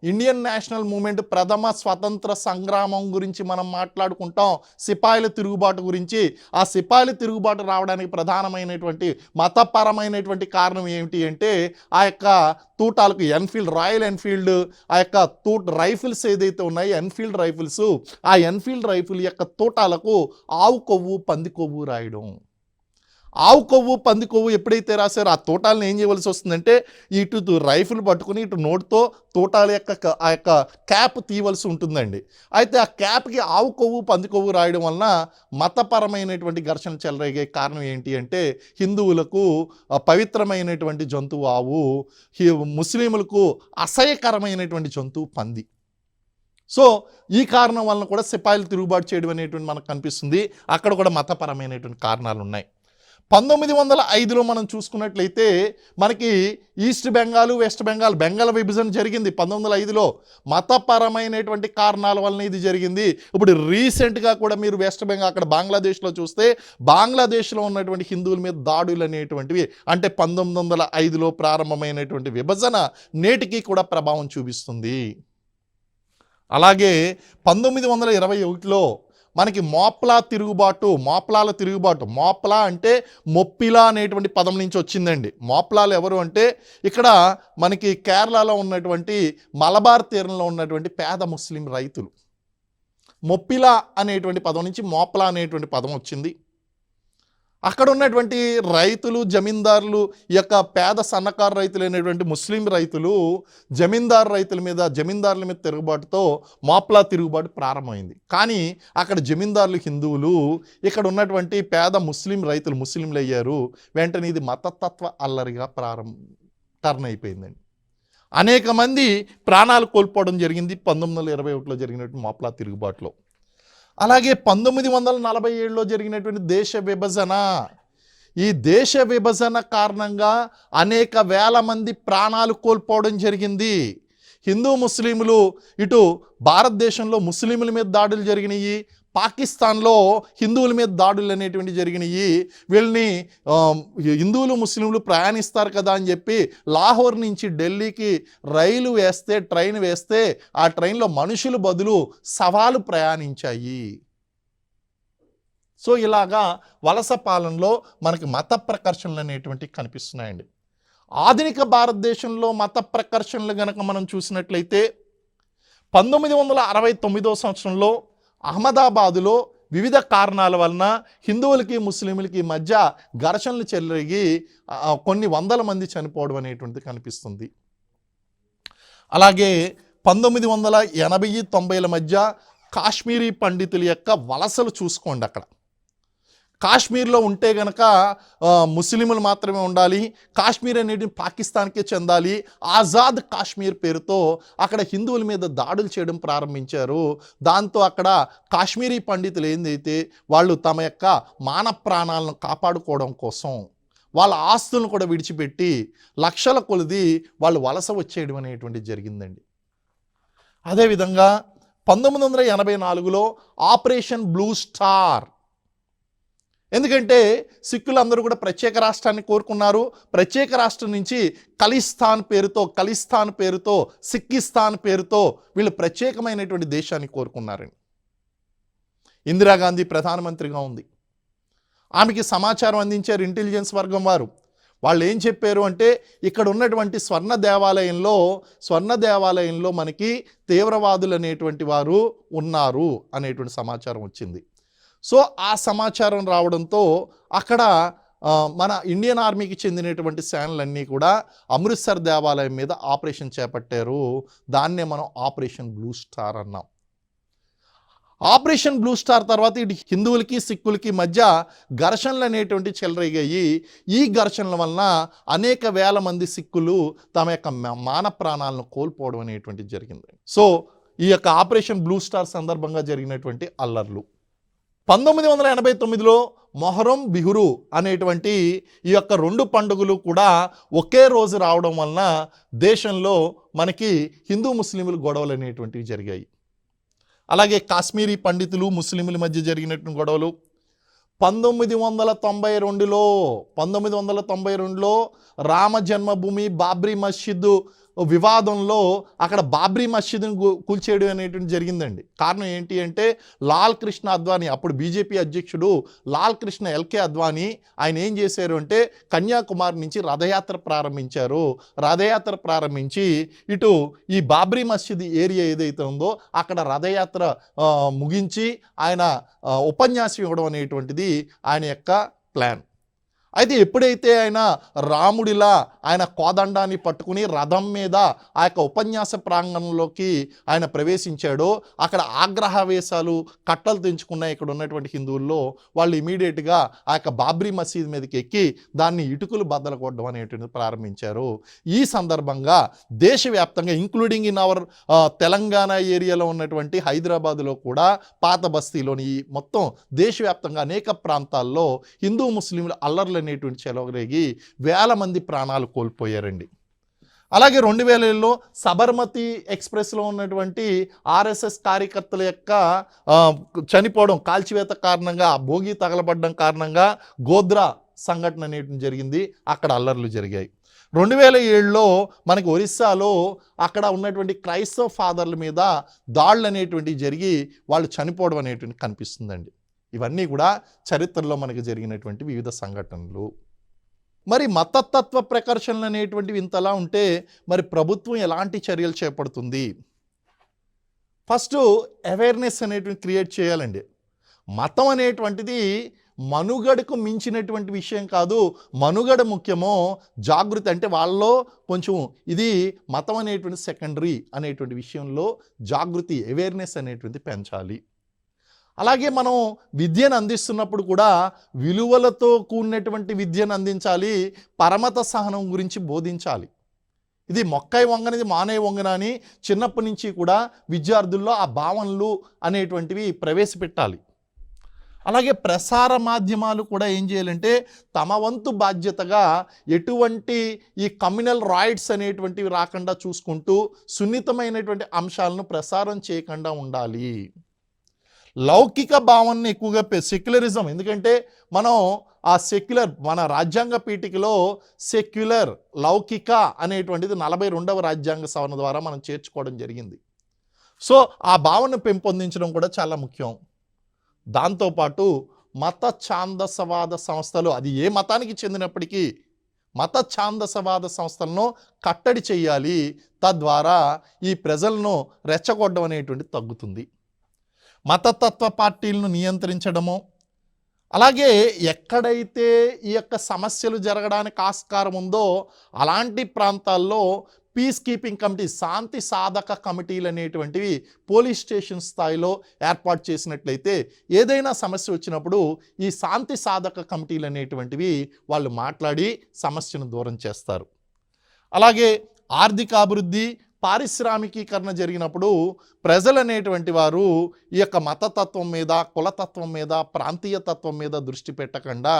ఇండియన్ నేషనల్ మూమెంట్ ప్రథమ స్వతంత్ర సంగ్రామం గురించి మనం మాట్లాడుకుంటాం, సిపాయిల తిరుగుబాటు గురించి. ఆ సిపాయిల తిరుగుబాటు రావడానికి ప్రధానమైనటువంటి మతపరమైనటువంటి కారణం ఏమిటి అంటే ఆ యొక్క తూటాలకు రాయల్ ఎన్ఫీల్డ్ ఆ యొక్క రైఫిల్స్ ఏదైతే ఉన్నాయో ఎన్ఫీల్డ్ రైఫిల్స్, ఆ ఎన్ఫీల్డ్ రైఫిల్ యొక్క తూటాలకు ఆవు కొవ్వు పంది కొవ్వు రాయడం. ఆవు కొవ్వు పంది కొవ్వు ఎప్పుడైతే రాశారో ఆ తోటాలను ఏం చేయవలసి వస్తుందంటే ఇటు రైఫిల్ పట్టుకుని ఇటు నోటుతో తోటాల యొక్క ఆ యొక్క క్యాప్ తీయవలసి ఉంటుందండి. అయితే ఆ క్యాప్కి ఆవు కొవ్వు పంది కొవ్వు రాయడం వలన మతపరమైనటువంటి ఘర్షణ చెలరేగే కారణం ఏంటి అంటే హిందువులకు పవిత్రమైనటువంటి జంతువు ఆవు, ముస్లింలకు అసహ్యకరమైనటువంటి జంతువు పంది. సో ఈ కారణం వలన కూడా సిపాయిలు తిరుగుబాటు చేయడం అనేటువంటి మనకు కనిపిస్తుంది. అక్కడ కూడా మతపరమైనటువంటి కారణాలు ఉన్నాయి. 1905లో మనం చూసుకున్నట్లయితే మనకి ఈస్ట్ బెంగాల్ వెస్ట్ బెంగాల్ విభజన జరిగింది 1905లో. మతపరమైనటువంటి కారణాల వలన ఇది జరిగింది. ఇప్పుడు రీసెంట్గా కూడా మీరు వెస్ట్ బెంగాల్ అక్కడ బంగ్లాదేశ్లో చూస్తే బంగ్లాదేశ్లో ఉన్నటువంటి హిందువుల మీద దాడులు అనేటువంటివి అంటే 1905లో ప్రారంభమైనటువంటి విభజన నేటికి కూడా ప్రభావం చూపిస్తుంది. అలాగే 1921లో మనకి మోప్లాల తిరుగుబాటు మోప్లా అంటే మొప్పిలా అనేటువంటి పదం నుంచి వచ్చిందండి. మోప్లాలు ఎవరు అంటే ఇక్కడ మనకి కేరళలో ఉన్నటువంటి మలబార్ తీరంలో ఉన్నటువంటి పేద ముస్లిం రైతులు. మొప్పిలా అనేటువంటి పదం నుంచి మోప్లా అనేటువంటి పదం వచ్చింది. అక్కడ ఉన్నటువంటి రైతులు, జమీందారులు, ఈ యొక్క పేద సన్నకారు రైతులు అయినటువంటి ముస్లిం రైతులు జమీందారుల మీద తిరుగుబాటుతో మోప్లా తిరుగుబాటు ప్రారంభమైంది. కానీ అక్కడ జమీందారులు హిందువులు, ఇక్కడ ఉన్నటువంటి పేద ముస్లింలు అయ్యారు. వెంటనే ఇది మతతత్వ అల్లరిగా టర్న్ అయిపోయిందండి. అనేక మంది ప్రాణాలు కోల్పోవడం జరిగింది 1921లో జరిగినటువంటి మోప్లా తిరుగుబాటులో. అలాగే 1947లో జరిగినటువంటి దేశ విభజన, ఈ దేశ విభజన కారణంగా అనేక వేల మంది ప్రాణాలు కోల్పోవడం జరిగింది. హిందూ ముస్లింలు ఇటు భారతదేశంలో ముస్లింల మీద దాడులు జరిగినాయి, పాకిస్తాన్లో హిందువుల మీద దాడులు అనేటువంటి జరిగినాయి. వీళ్ళని హిందువులు ముస్లింలు ప్రయాణిస్తారు కదా అని చెప్పి లాహోర్ నుంచి ఢిల్లీకి ట్రైన్ వేస్తే ఆ ట్రైన్లో మనుషులు బదులు శవాలు ప్రయాణించాయి. సో ఇలాగా వలస పాలనలో మనకి మత ప్రకర్షణలు అనేటువంటివి కనిపిస్తున్నాయండి. ఆధునిక భారతదేశంలో మత ప్రకర్షణలు గనక మనం చూసినట్లయితే 1969వ సంవత్సరంలో అహ్మదాబాదులో వివిధ కారణాల వలన హిందువులకి ముస్లింలకి మధ్య ఘర్షణలు చెలరేగి కొన్ని వందల మంది చనిపోవడం అనేటువంటిది కనిపిస్తుంది. అలాగే 1980-90ల మధ్య కాశ్మీరీ పండితుల యొక్క వలసలు చూసుకోండి. అక్కడ కాశ్మీర్లో ఉంటే గనక ముస్లింలు మాత్రమే ఉండాలి, కాశ్మీర్ అనేది పాకిస్తాన్కే చెందాలి, ఆజాద్ కాశ్మీర్ పేరుతో అక్కడ హిందువుల మీద దాడులు చేయడం ప్రారంభించారు. దాంతో అక్కడ కాశ్మీరీ పండితులు ఏందైతే వాళ్ళు తమ యొక్క మాన ప్రాణాలను కాపాడుకోవడం కోసం వాళ్ళ ఆస్తులను కూడా విడిచిపెట్టి లక్షల కొలది వాళ్ళు వలస వచ్చేయడం అనేటువంటిది జరిగిందండి. అదేవిధంగా 1984లో ఆపరేషన్ బ్లూ స్టార్, ఎందుకంటే సిక్కులందరూ కూడా ప్రత్యేక రాష్ట్రాన్ని కోరుకున్నారు. ప్రత్యేక రాష్ట్రం నుంచి ఖలిస్తాన్ పేరుతో సిక్కిస్తాన్ పేరుతో వీళ్ళు ప్రత్యేకమైనటువంటి దేశాన్ని కోరుకున్నారండి. ఇందిరాగాంధీ ప్రధానమంత్రిగా ఉంది. ఆమెకి సమాచారం అందించారు ఇంటెలిజెన్స్ వర్గం వారు. వాళ్ళు ఏం చెప్పారు అంటే ఇక్కడ ఉన్నటువంటి స్వర్ణ దేవాలయంలో మనకి తీవ్రవాదులు అనేటువంటి వారు ఉన్నారు అనేటువంటి సమాచారం వచ్చింది. సో ఆ సమాచారం రావడంతో అక్కడ మన ఇండియన్ ఆర్మీకి చెందినటువంటి సేనలన్నీ కూడా అమృత్సర్ దేవాలయం మీద ఆపరేషన్ చేపట్టారు. దాన్నే మనం ఆపరేషన్ బ్లూ స్టార్ అన్నాం. ఆపరేషన్ బ్లూ స్టార్ తర్వాత ఇటు హిందువులకి సిక్కులకి మధ్య ఘర్షణలు అనేటువంటి చెలరేగాయి. ఈ ఘర్షణల వలన అనేక వేల మంది సిక్కులు తమ యొక్క మాన ప్రాణాలను కోల్పోవడం అనేటువంటిది జరిగింది. సో ఈ యొక్క ఆపరేషన్ బ్లూ స్టార్ సందర్భంగా జరిగినటువంటి అల్లర్లు 1989లో మొహరం, బిహురు అనేటువంటి ఈ యొక్క రెండు పండుగలు కూడా ఒకే రోజు రావడం వలన దేశంలో మనకి హిందూ ముస్లింలు గొడవలు అనేటువంటివి జరిగాయి. అలాగే కాశ్మీరీ పండితులు ముస్లింల మధ్య జరిగినటువంటి గొడవలు 1992లో రామ జన్మభూమి బాబ్రీ మస్జిద్ వివాదంలో అక్కడ బాబ్రీ మస్జిద్ని కూల్చేయడం అనేటువంటి జరిగిందండి. కారణం ఏంటి అంటే లాల్ కృష్ణ అద్వానీ, అప్పుడు బీజేపీ అధ్యక్షుడు లాల్ కృష్ణ ఎల్కే అద్వానీ, ఆయన ఏం చేశారు అంటే కన్యాకుమారి నుంచి రథయాత్ర ప్రారంభించారు. రథయాత్ర ప్రారంభించి ఇటు ఈ బాబ్రీ మస్జిద్ ఏరియా ఏదైతే ఉందో అక్కడ రథయాత్ర ముగించి ఆయన ఉపన్యాసం ఇవ్వడం అనేటువంటిది ఆయన యొక్క ప్లాన్. అయితే ఎప్పుడైతే ఆయన రాముడిలా ఆయన కోదండాన్ని పట్టుకుని రథం మీద ఆ యొక్క ఉపన్యాస ప్రాంగణంలోకి ఆయన ప్రవేశించాడో అక్కడ ఆగ్రహవేశాలు కట్టలు తెంచుకున్న ఇక్కడ ఉన్నటువంటి హిందువుల్లో వాళ్ళు ఇమీడియట్గా ఆ యొక్క బాబ్రీ మసీద్ మీదకి ఎక్కి దాన్ని ఇటుకలు బద్దలు కొట్టడం అనేటువంటిది ప్రారంభించారు. ఈ సందర్భంగా దేశవ్యాప్తంగా ఇంక్లూడింగ్ ఇన్ అవర్ తెలంగాణ ఏరియాలో ఉన్నటువంటి హైదరాబాదులో కూడా పాత బస్తీలోని మొత్తం దేశవ్యాప్తంగా అనేక ప్రాంతాల్లో హిందూ ముస్లింలు అల్లర్లు అనేటువంటి చెలరేగి వేల మంది ప్రాణాలు కోల్పోయారండి. అలాగే 2000లో సబర్మతి ఎక్స్ప్రెస్లో ఉన్నటువంటి ఆర్ఎస్ఎస్ కార్యకర్తల యొక్క చనిపోవడం, కాల్చివేత కారణంగా, భోగి తగలబడడం కారణంగా గోద్రా సంఘటన అనేటువంటి జరిగింది, అక్కడ అల్లర్లు జరిగాయి. 2007లో మనకి ఒరిస్సాలో అక్కడ ఉన్నటువంటి క్రైస్తవ ఫాదర్ల మీద దాడులు అనేటువంటివి జరిగి వాళ్ళు చనిపోవడం అనేటువంటి కనిపిస్తుందండి. ఇవన్నీ కూడా చరిత్రలో మనకి జరిగినటువంటి వివిధ సంఘటనలు. మరి మతతత్వ ప్రకర్షణలు అనేటువంటివి ఇంతలా ఉంటే మరి ప్రభుత్వం ఎలాంటి చర్యలు చేపడుతుంది? ఫస్ట్ అవేర్నెస్ అనేటువంటి క్రియేట్ చేయాలండి. మతం అనేటువంటిది మనుగడకు మించినటువంటి విషయం కాదు. మనుగడ ముఖ్యమో, జాగృతి అంటే వాళ్ళలో కొంచెం ఇది మతం అనేటువంటి సెకండరీ అనేటువంటి విషయంలో జాగృతి, అవేర్నెస్ అనేటువంటి పెంచాలి. అలాగే మనం విద్యను అందిస్తున్నప్పుడు కూడా విలువలతో కూడినటువంటి విద్యను అందించాలి. పరమత సహనం గురించి బోధించాలి. ఇది మొక్కై వంగనిది మానే వంగన అని చిన్నప్పటి నుంచి కూడా విద్యార్థుల్లో ఆ భావనలు అనేటువంటివి ప్రవేశపెట్టాలి. అలాగే ప్రసార మాధ్యమాలు కూడా ఏం చేయాలంటే తమ వంతు బాధ్యతగా ఎటువంటి ఈ కమ్యూనల్ రైట్స్ అనేటువంటివి రాకుండా చూసుకుంటూ సున్నితమైనటువంటి అంశాలను ప్రసారం చేయకుండా ఉండాలి. లౌకిక భావనని ఎక్కువగా సెక్యులరిజం, ఎందుకంటే మనం ఆ సెక్యులర్ మన రాజ్యాంగ పీఠికలో సెక్యులర్ లౌకిక అనేటువంటిది 42వ రాజ్యాంగ సవరణ ద్వారా మనం చేర్చుకోవడం జరిగింది. సో ఆ భావనను పెంపొందించడం కూడా చాలా ముఖ్యం. దాంతోపాటు మత ఛాందసవాద సంస్థలు, అది ఏ మతానికి చెందినప్పటికీ మత ఛాందసవాద సంస్థలను కట్టడి చేయాలి. తద్వారా ఈ ప్రజలను రెచ్చగొట్టడం అనేటువంటిది తగ్గుతుంది. మతతత్వ పార్టీలను నియంత్రించడము, అలాగే ఎక్కడైతే ఈ యొక్క సమస్యలు జరగడానికి ఆస్కారం ఉందో అలాంటి ప్రాంతాల్లో పీస్ కీపింగ్ కమిటీ, శాంతి సాధక కమిటీలు అనేటువంటివి పోలీస్ స్టేషన్ స్థాయిలో ఏర్పాటు చేసినట్లయితే ఏదైనా సమస్య వచ్చినప్పుడు ఈ శాంతి సాధక కమిటీలు అనేటువంటివి వాళ్ళు మాట్లాడి సమస్యను దూరం చేస్తారు. అలాగే ఆర్థిక అభివృద్ధి, పారిశ్రామికీకరణ జరిగినప్పుడు ప్రజలు అనేటువంటి వారు ఈ యొక్క మతతత్వం మీద, కులతత్వం మీద, ప్రాంతీయ తత్వం మీద దృష్టి పెట్టకుండా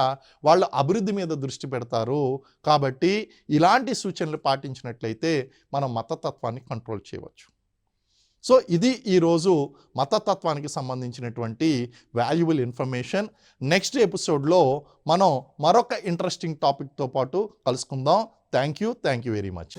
వాళ్ళు అభివృద్ధి మీద దృష్టి పెడతారు. కాబట్టి ఇలాంటి సూచనలు పాటించినట్లయితే మనం మతతత్వాన్ని కంట్రోల్ చేయవచ్చు. సో ఇది ఈరోజు మతతత్వానికి సంబంధించినటువంటి వాల్యుబుల్ ఇన్ఫర్మేషన్. నెక్స్ట్ ఎపిసోడ్లో మనం మరొక ఇంట్రెస్టింగ్ టాపిక్తో పాటు కలుసుకుందాం. Thank you very much.